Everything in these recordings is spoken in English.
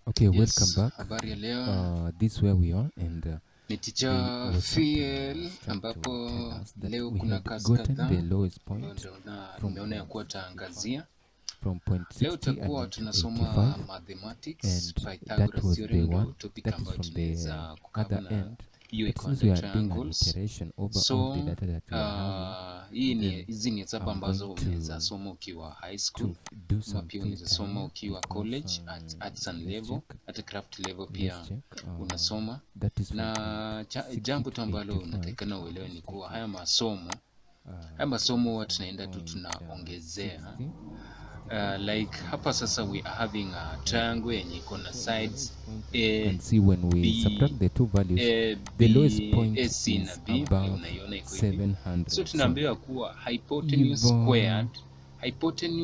Okay, welcome back. Habari ya leo This where we are, and ni the Teacher WhatsApp Fiel, start to ambapo tell us that leo we kuna had kazi gotten the kadhaa lowest ambayo point from nimeona ya point kuwa 65, taangazia. from point Leo 60 and tutakuwa into tunasoma 85, mathematics, and that Pythagoras was the theorem, one ndio topic that is ambayo from the tunaweza kukava, other na end. hiyo But iko since under we are doing an triangles. iteration over all the So data that we are having, then hizi ni hesabu I'm going ambazo unaweza soma ukiwa high school, to do ama some pia unaweza filter soma here, ukiwa because college at arts and let's level, check. at craft level Let's pia check. unasoma. That is from point Na 60 jambo to tu ambalo 85. unatakikana uelewe ni Let's kuwa take haya it. masomo huwa From tunaenda tu point tunaongezea. 60, Like hapa sasa we are having a triangle yenye iko na sides A, and see when we B, subtract the two values, A, the lowest B, point A, C na is B, above unaiona iko hivi. 700. So tunaambiwa kuwa if hypotenuse if we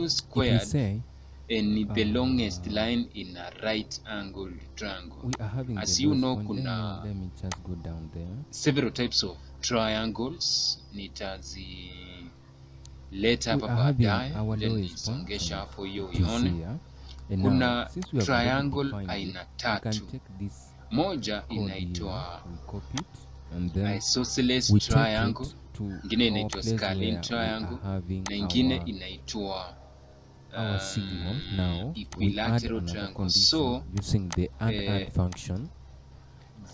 squared say ni the longest line in a right angle triangle. we are having As the you lowest know, point, kuna let me just go down there. several types of triangles. Nitazileta hapa baadaye, then nisongesha hapo hiyo uione. Kuna triangle aina tatu. Moja inaitwa isosceles triangle, ingine inaitwa scalene triangle, na ingine inaitwa equilateral triangle. So using the add function,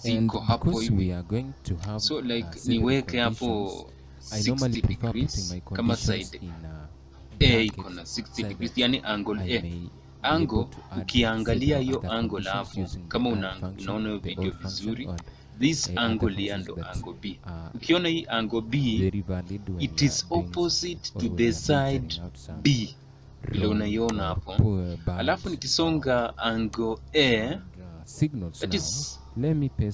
ziko hapo hivi. have So like niweke hapo 60 degrees kama side A iko na 60 degrees, yani angle A. Angle ukiangalia hiyo angle hapo, kama unaona hiyo video vizuri, this angle here ndo angle B. Ukiona hii angle B, it is opposite to the side B, vile unaiona hapo. Alafu nikisonga angle A, that is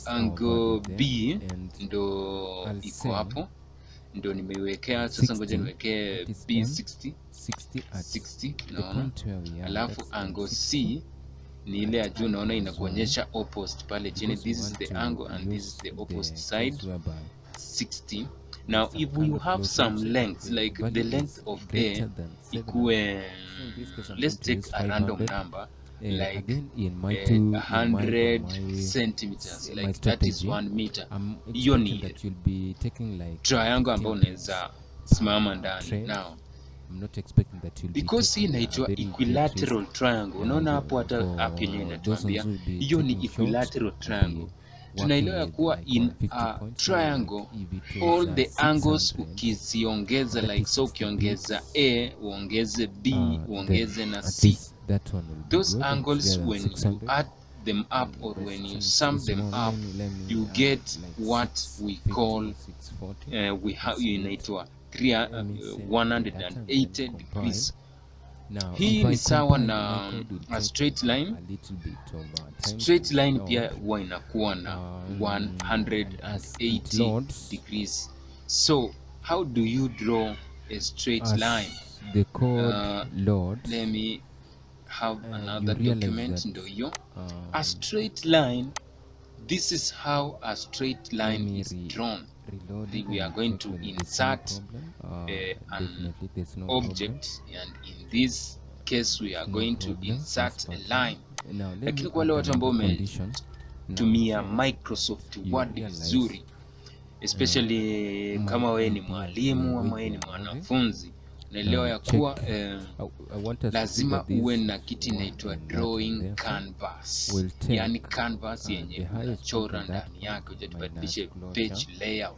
angle B ndo iko hapo, ndo nimeiwekea sasa. Ngoja niwekee B 60, naona. Alafu angle C ni ile ya juu, naona inakuonyesha opposite pale chini. This is the angle and this is the opposite side, 60. Now if you have some length, like the length of A ikuwe, let's take a random number, like 100 centimeters, like that is 1 meter. Hiyo ni triangle ambayo unaweza simama ndani. Now because hii inaitwa equilateral triangle, unaona hapo, hata app yenyewe inatuambia hiyo ni equilateral triangle. Tunaelewa ya kuwa in a triangle all the angles ukiziongeza, like so ukiongeza A uongeze B uongeze na C, those angles when you add them up or when you sum them up, you get what we call inaitwa 180 degrees. Hii ni sawa na a straight line. Straight line pia huwa inakuwa na 180 degrees. So how do you draw a straight line? Let me have another document, ndo hiyo. A straight line, this is how a straight line is drawn. We are going to insert an object, and in this case we are going to insert a line. Lakini kwa wale watu ambao umetumia Microsoft Word vizuri, especially kama wewe ni mwalimu ama wewe ni mwanafunzi, unaelewa ya kuwa lazima uwe na kitu inaitwa drawing canvas, yani canvas yenye unachora ndani yake, ujatubadilishe page layout.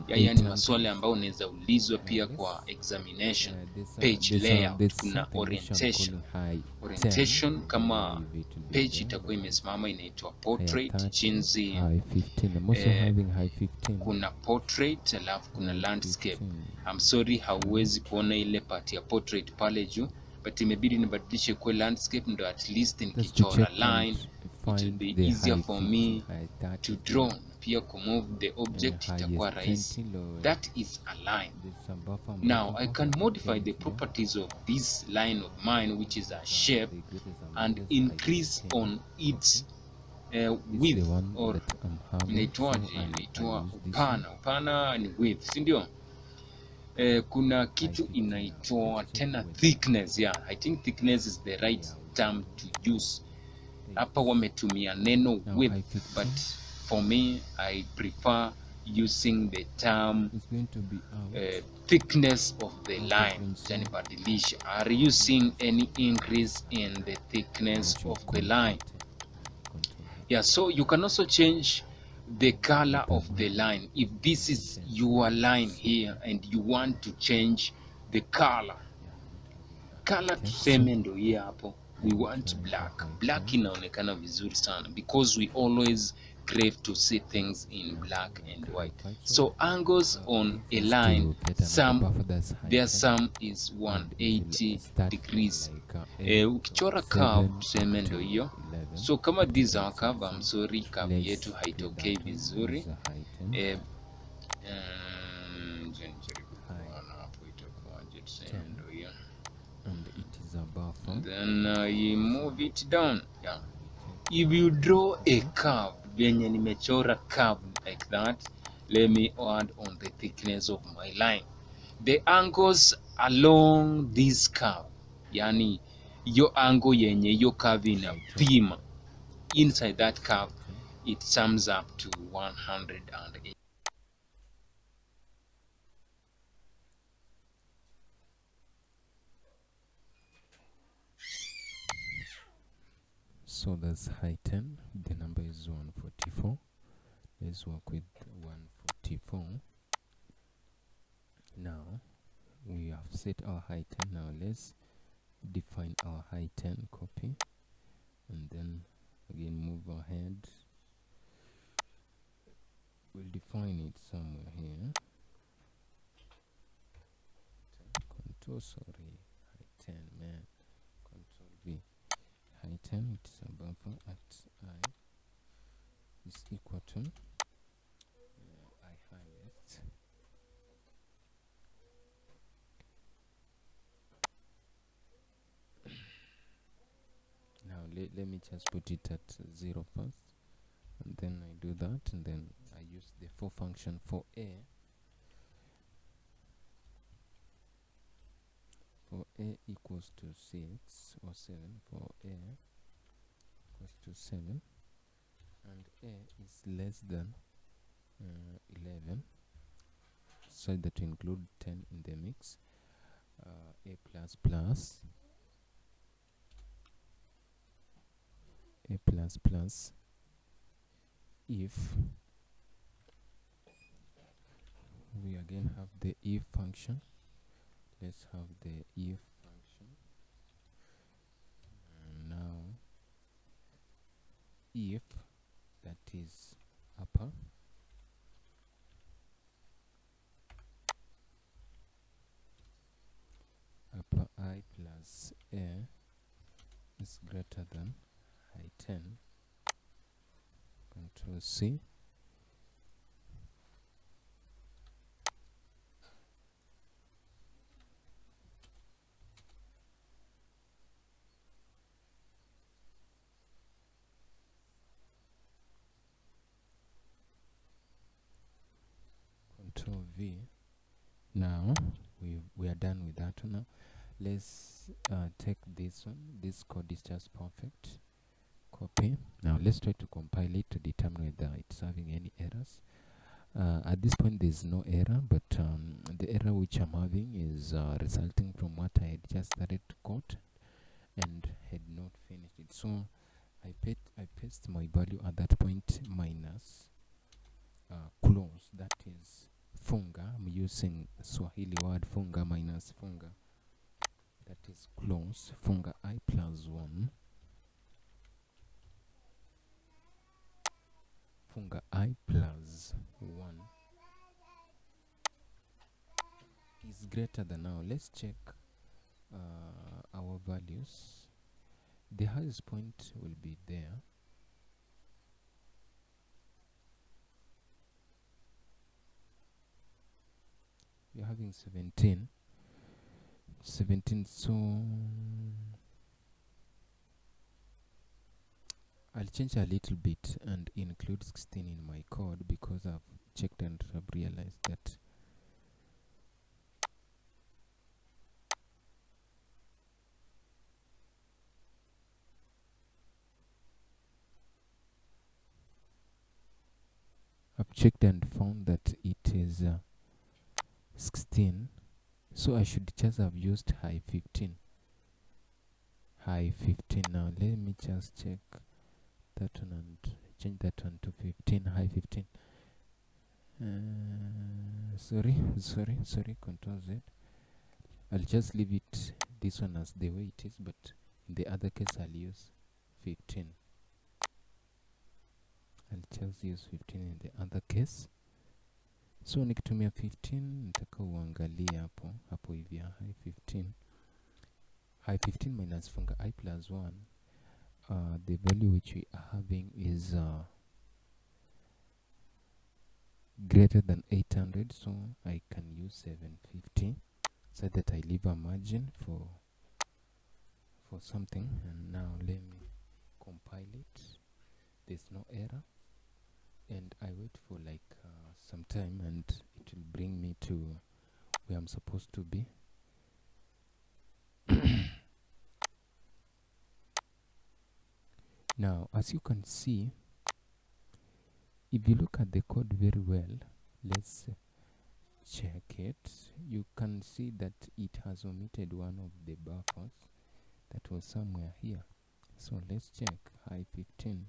Yani maswali ambayo unaweza ulizwa pia kwa examination. Page layout, kuna orientation, kama page itakuwa imesimama inaitwa portrait, chinzi kuna portrait, alafu kuna landscape. I'm sorry hauwezi kuona ile part ya portrait pale juu, but imebidi nibadilishe kwa landscape, ndo at least nikichora line it will be easier for me to draw. Pia kumove the object itakuwa rahisi. That is a line. Now I can modify the properties of this line of mine, which is a shape, and increase on its width, or inaitwa upana ni width, si ndio? Kuna kitu inaitwa tena thickness. Yeah, I think thickness is the right term to use. hapa wametumia neno Now width, I-15 but for me I prefer using the term is going to be out. thickness of the Out line. of range, so Chanibadilisha, are you seeing any increase in the thickness I should of the call line? Control Yeah, so you can also change the color open of the line. If this is heighten your line so here and you want to change the color, yeah, color heighten so tuseme ndo hii hapo, we let me want try black. the Black heighten inaonekana vizuri sana because we always crave to see things in black and high white. 5. So angles on Again, a first line, to get another some buffer that's their heighten, sum is and it will 180 start degrees. like 8 Ukichora from curve 7 tuseme up ndo to hiyo. 11 So kama up to this our 13. curve, I'm So sorry, curve yetu let's get haitokei that one vizuri. as a heighten. Nijaribu kuona hapo itakuwaje, tuseme 10 ndo hiyo. and it is a buffer. Then you move it down. Yeah. If you draw a curve, venye nimechora curve like that, let me add on the thickness of my line. The angles along this curve, yani yo angle yenye yo curve inapima, inside that curve, it sums up to 180. So that's heighten. The number is 144. Let's work with 144. Now we have set our heighten. Now let's define our heighten, copy, and then again move ahead. We'll define it somewhere here. Control, sorry, heighten, man. Control V. Heighten, it's a buffer at I is equal to I highest. Now let me just put it at 0 first, and then I do that, and then I use the for function for a. For a equals to 6 or 7, for a equals to 7, and a is less than 11, so that we include 10 in the mix. A plus plus, a plus plus, if we again have the if function. Let's have the if function. Now if that is upper I plus a is greater than I10, Control C, Control V. Now we are done with that one. Now let's take this one. This code is just perfect. Copy. Now let's try to compile it to determine whether it's having any errors. At this point there's no error, but the error which I'm having is resulting from what I had just started to code and had not finished it. So I paste my value at that point minus close, that is funga. I'm using Swahili word funga minus funga, that is close, funga I plus 1, funga I plus 1 is greater than. Now let's check our values. The highest point will be there. We're having 17, so I'll change a little bit and include 16 in my code, because I've checked and have realized that I've checked and found that it is 16, so I should just have used high 15. Now let me just check that one and change that one to 15. High 15. Sorry, Control Z. I'll just leave it this one as the way it is, but in the other case I'll use 15. I'll just use 15 in the other case. So nikitumia 15 nitaka uangalia hapo hivi high 15. High 15 minus funga I plus 1. The value which we are having is greater than 800, so I can use 750 so that I leave a margin for something. And now let me compile it. There's no error, and I wait for like some time, and it will bring me to where I'm supposed to be. Now, as you can see, if you look at the code very well, let's check it. You can see that it has omitted one of the buffers that was somewhere here. So let's check high 15.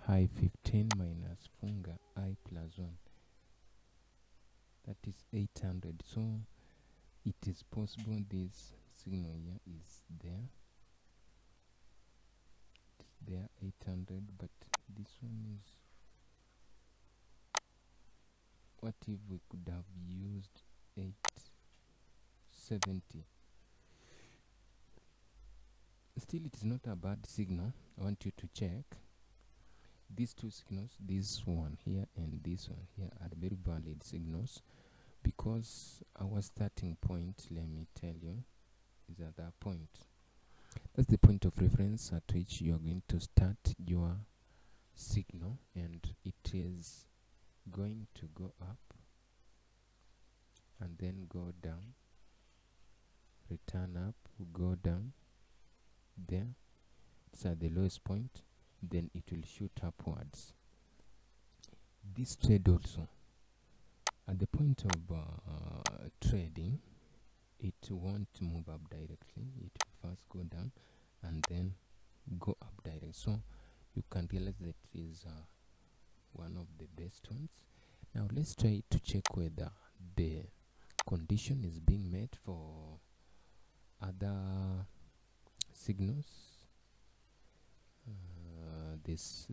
High 15 minus funga I plus 1. That is 800. So it is possible this signal here is there. It's there 800, but this one is, what if we could have used 870? Still, it is not a bad signal. I want you to check these two signals, this one here and this one here, are very valid signals, because our starting point, let me tell you, is at that point. That's the point of reference at which you are going to start your signal, and it is going to go up and then go down, return up, go down. There, it's at the lowest point, then it will shoot upwards. This trade also, at the point of trading, it won't move up directly. It will first go down and then go up directly. So you can realize that it is one of the best ones. Now let's try to check whether the condition is being met for other signals.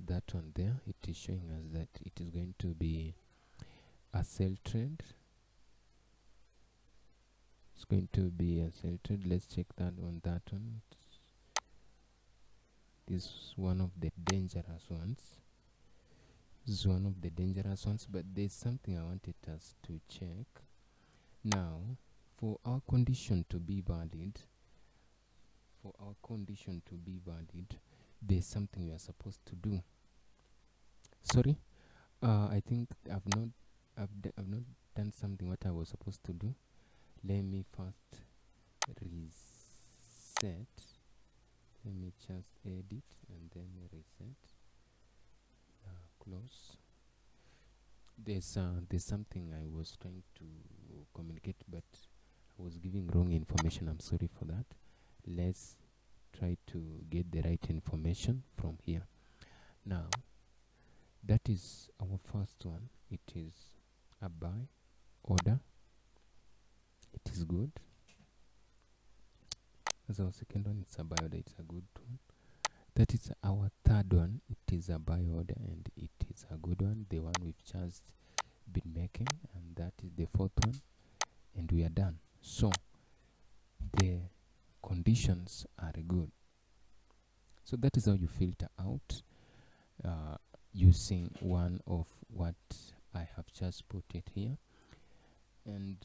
That one there, it is showing us that it is going to be a sell trade. It's going to be a sell trade. Let's check that one. This is one of the dangerous ones. But there's something I wanted us to check. Now, for our condition to be valid, there's something we are supposed to do. Sorry, I think I've not done something what I was supposed to do. Let me first reset. Let me just edit and then reset. Close. There's something I was trying to communicate, but I was giving wrong information. I'm sorry for that. Let's try to get the right information from here. Now, that is our first one. It is a buy order. It is good. As our second one, it's a buy order. It's a good one. That is our third one. It is a buy order and it is a good one. The one we've just been making, and that is the fourth one, and we are done. So the conditions are good. So that is how you filter out using one of what I have just put it here, and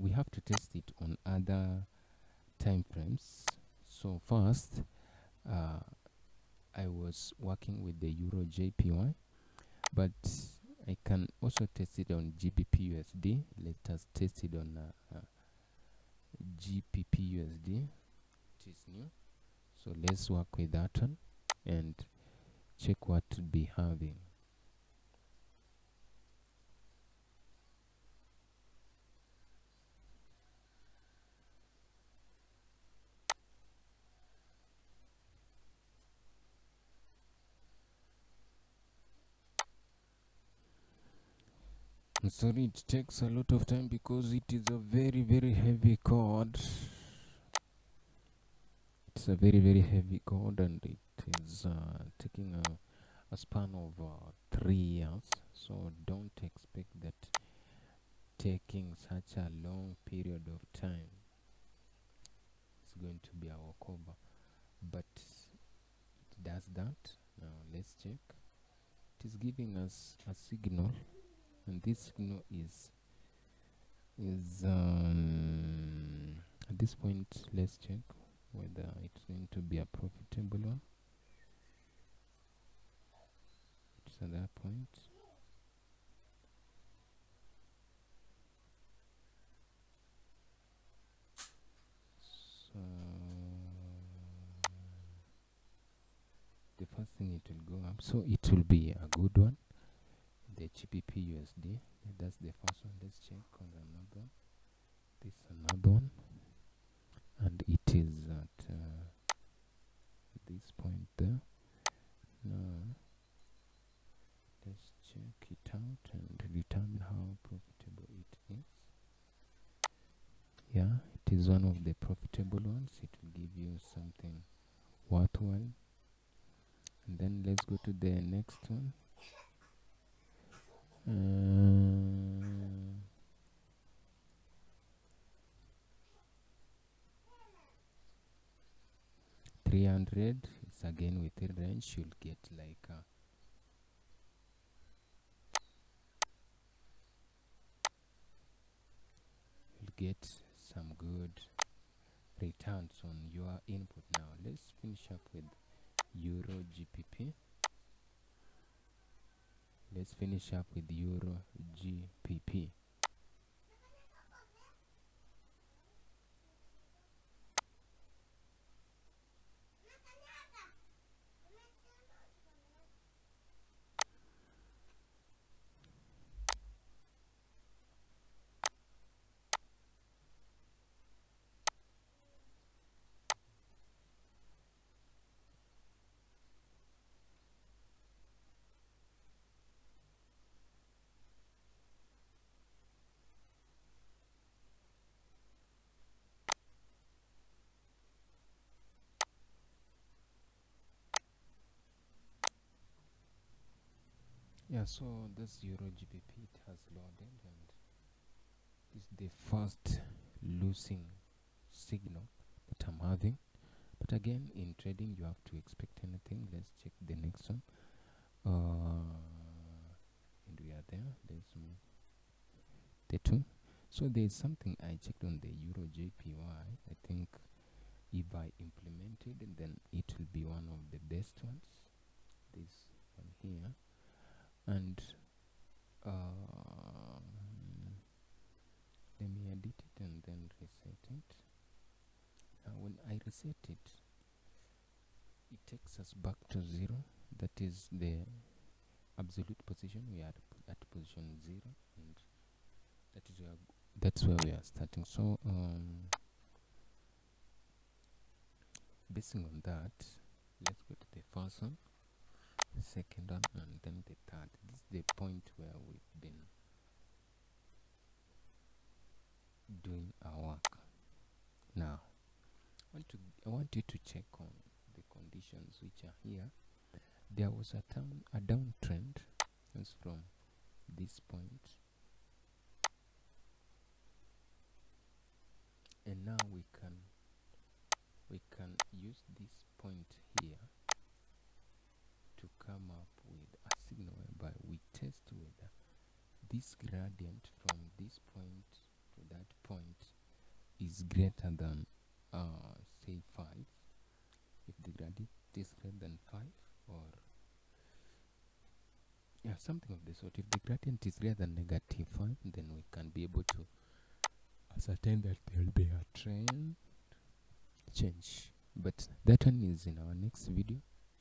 we have to test it on other time frames. So first, I was working with the Euro JPY, but I can also test it on GBP USD. Let us test it on GBP USD. is new. So let's work with that one and check what to be having. I'm sorry it takes a lot of time because it is a very heavy code. It's a very heavy code, and it is taking a span of 3 years. So don't expect that taking such a long period of time is going to be a walkover, but it does that. Now let's check. It is giving us a signal, and this signal is at this point. Let's check whether it's going to be a profitable one. It's at that point. So the first thing, it will go up, so it will be a good one. The GBP USD, that's the first one. Let's check on another one. This another one, and it is at this point there. Now let's check it out and determine how profitable it is. Yeah, it is one of the profitable ones. It will give you something worthwhile. And then let's go to the next one. 300, it's again within range. You'll get like you'll get some good returns on your input. Now let's finish up with Euro GBP. Let's finish up with Euro GBP. Yeah, so this Euro GBP, it has loaded, and this is the first losing signal that I'm having. But again, in trading, you have to expect anything. Let's check the next one. And we are there. Let's move the two. So there is something I checked on the Euro JPY. I think if I implemented, then it will be one of the best ones. This one here, and let me edit it and then reset it. Now when I reset it, it takes us back to 0. That is the absolute position. We are at position 0, and that's where we are starting. So basing on that, let's go to the first one, the second one, and then the third. This is the point where we've been doing our work. Now I want you to check on the conditions which are here. There was a downtrend. That's from this point, and now we can use this point here to come up with a signal whereby we test whether this gradient from this point to that point is greater than say 5. If the gradient is greater than 5, or something of the sort. If the gradient is greater than -5, then we can be able to ascertain that there will be a trend change. but that one is in our next video.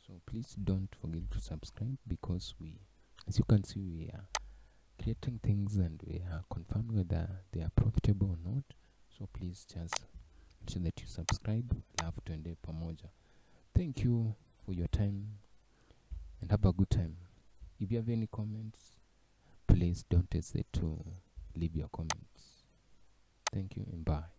So please don't forget to subscribe, because we, as you can see, we are creating things and we are confirming whether they are profitable or not. So please just ensure that you subscribe. Alafu tuende pamoja. Thank you for your time and have a good time. If you have any comments, please don't hesitate to leave your comments. Thank you and bye.